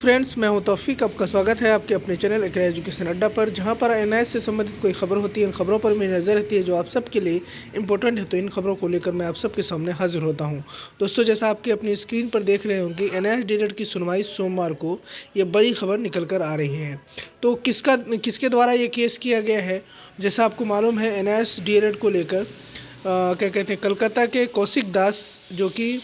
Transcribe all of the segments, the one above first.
Friends, मैं हूं तौफीक। आपका स्वागत है आपके अपने चैनल एक एजुकेशन अड्डा पर, जहां पर एनआईएस से संबंधित कोई खबर होती है। इन खबरों पर मेरी नज़र रहती है जो आप सबके लिए इंपॉर्टेंट है। तो इन खबरों को लेकर मैं आप सबके सामने हाजिर होता हूं। दोस्तों, जैसा आपके अपनी स्क्रीन पर देख रहे होंगे, एनआईएस डीएलएड की सुनवाई सोमवार को ये बड़ी खबर निकल कर आ रही है। तो किसके द्वारा ये केस किया गया है? जैसा आपको मालूम है, एनआईएस डीएलएड को लेकर क्या कहते हैं, कलकत्ता के कौशिक दास, जो कि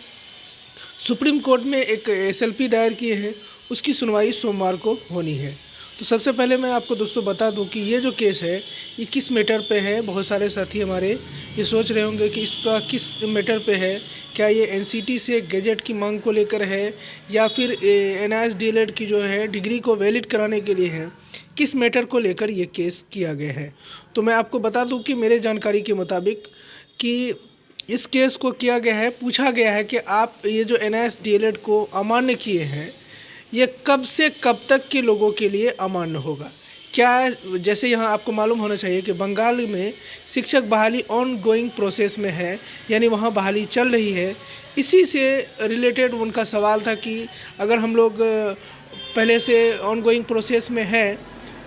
सुप्रीम कोर्ट में एक एसएलपी दायर किए हैं, उसकी सुनवाई सोमवार को होनी है। तो सबसे पहले मैं आपको दोस्तों बता दूं कि ये जो केस है ये किस मैटर पे है। बहुत सारे साथी हमारे ये सोच रहे होंगे कि इसका किस मैटर पे है। क्या ये एनसीटी से गैजेट की मांग को लेकर है, या फिर एनआईएस डीएलएड की जो है डिग्री को वैलिड कराने के लिए है? किस मैटर को लेकर ये केस किया गया है? तो मैं आपको बता दूँ कि मेरे जानकारी के मुताबिक कि इस केस को किया गया है, पूछा गया है कि आप ये जो एनआईएस डीएलएड को अमान्य किए हैं, ये कब से कब तक के लोगों के लिए अमान्य होगा? क्या, जैसे यहाँ आपको मालूम होना चाहिए कि बंगाल में शिक्षक बहाली ऑन गोइंग प्रोसेस में है, यानी वहाँ बहाली चल रही है। इसी से रिलेटेड उनका सवाल था कि अगर हम लोग पहले से ऑन गोइंग प्रोसेस में है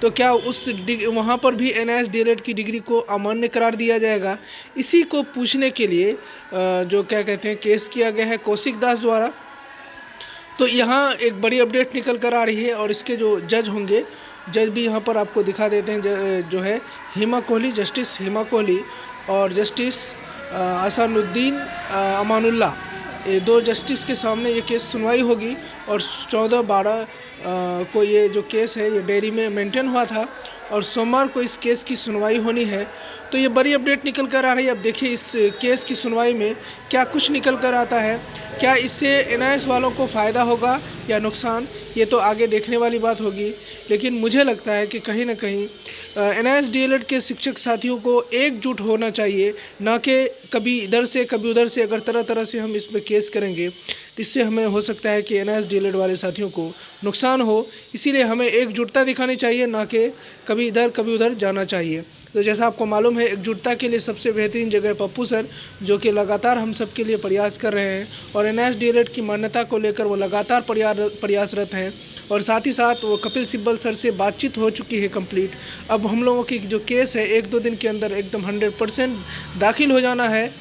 तो क्या वहाँ पर भी एनआईएस डीएलएड की डिग्री को अमान्य करार दिया जाएगा? इसी को पूछने के लिए जो क्या कहते हैं केस किया गया है कौशिक दास द्वारा। तो यहाँ एक बड़ी अपडेट निकल कर आ रही है, और इसके जो जज होंगे, जज भी यहाँ पर आपको दिखा देते हैं। जो है हिमा कोहली, जस्टिस हिमा कोहली और जस्टिस असानुद्दीन अमानुल्लाह, ये दो जस्टिस के सामने ये केस सुनवाई होगी। और 14/12 को ये जो केस है ये डेयरी में मेंटेन हुआ था, और सोमवार को इस केस की सुनवाई होनी है। तो ये बड़ी अपडेट निकल कर आ रही है। अब देखिए इस केस की सुनवाई में क्या कुछ निकल कर आता है। क्या इससे एनआईएस वालों को फ़ायदा होगा या नुकसान, ये तो आगे देखने वाली बात होगी। लेकिन मुझे लगता है कि कहीं ना कहीं एनआईएस डीएलएड के शिक्षक साथियों को एकजुट होना चाहिए, ना कि कभी इधर से कभी उधर से। अगर तरह तरह से हम इस पर केस करेंगे तो इससे हमें हो सकता है कि एनआईएस डीएलएड वाले साथियों को नुकसान हो। इसीलिए हमें एकजुटता दिखानी चाहिए, ना कि कभी इधर कभी उधर जाना चाहिए। तो जैसा आपको मालूम है, एकजुटता के लिए सबसे बेहतरीन जगह पप्पू सर, जो कि लगातार हम सब के लिए प्रयास कर रहे हैं, और एनआईएस डीएलएड की मान्यता को लेकर वो लगातार प्रयासरत हैं। और साथ ही साथ वो कपिल सिब्बल सर से बातचीत हो चुकी है कंप्लीट। अब हम लोगों की जो केस है 1-2 दिन के अंदर एकदम 100% दाखिल हो जाना है।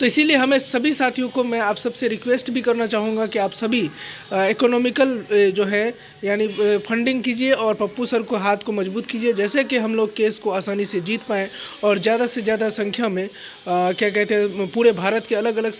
तो इसीलिए हमें सभी साथियों को मैं आप सबसे रिक्वेस्ट भी करना चाहूँगा कि आप सभी इकोनॉमिकल जो है यानी फंडिंग कीजिए और पप्पू सर को हाथ को मजबूत कीजिए, जैसे कि हम लोग केस को आसानी से जीत पाएँ और ज़्यादा से ज़्यादा संख्या में क्या कहते हैं पूरे भारत के अलग अलग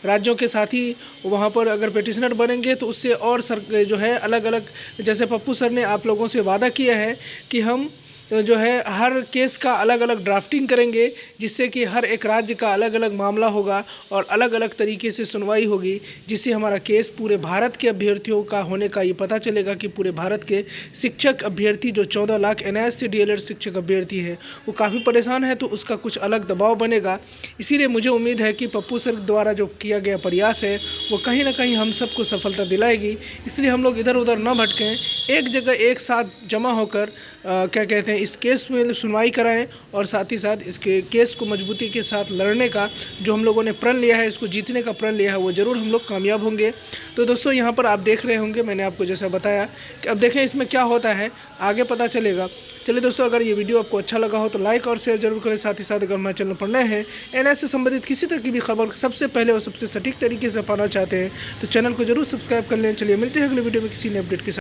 राज्यों के साथी वहाँ पर अगर पिटिशनर बनेंगे तो उससे और जो है अलग अलग, जैसे पप्पू सर ने आप लोगों से वादा किया है कि हम जो है हर केस का अलग अलग ड्राफ्टिंग करेंगे, जिससे कि हर एक राज्य का अलग अलग मामला होगा और अलग अलग तरीके से सुनवाई होगी, जिससे हमारा केस पूरे भारत के अभ्यर्थियों का होने का ये पता चलेगा कि पूरे भारत के शिक्षक अभ्यर्थी जो 14 लाख एनआईएस से डीएलएड शिक्षक अभ्यर्थी है वो काफ़ी परेशान है, तो उसका कुछ अलग दबाव बनेगा। इसीलिए मुझे उम्मीद है कि पप्पू सर द्वारा जो किया गया प्रयास है वो कहीं ना कहीं हम सबको सफलता दिलाएगी। इसलिए हम लोग इधर उधर न भटकें, एक जगह एक साथ जमा होकर क्या कहते हैं इस केस में सुनवाई कराएं, और साथ ही साथ इसके केस को मजबूती के साथ लड़ने का जो हम लोगों ने प्रण लिया है, इसको जीतने का प्रण लिया है, वो ज़रूर हम लोग कामयाब होंगे। तो दोस्तों, यहाँ पर आप देख रहे होंगे, मैंने आपको जैसा बताया कि अब देखें इसमें क्या होता है, आगे पता चलेगा। चलिए दोस्तों, अगर ये वीडियो आपको अच्छा लगा हो तो लाइक और शेयर जरूर करें। साथ ही साथ अगर हमारे चैनल पर नए हैं, एनआईएस से संबंधित किसी तरह की भी खबर सबसे पहले और सबसे सटीक तरीके से पाना चाहते हैं तो चैनल को जरूर सब्सक्राइब कर लें। चलिए मिलते हैं अगले वीडियो में किसी नए अपडेट के साथ।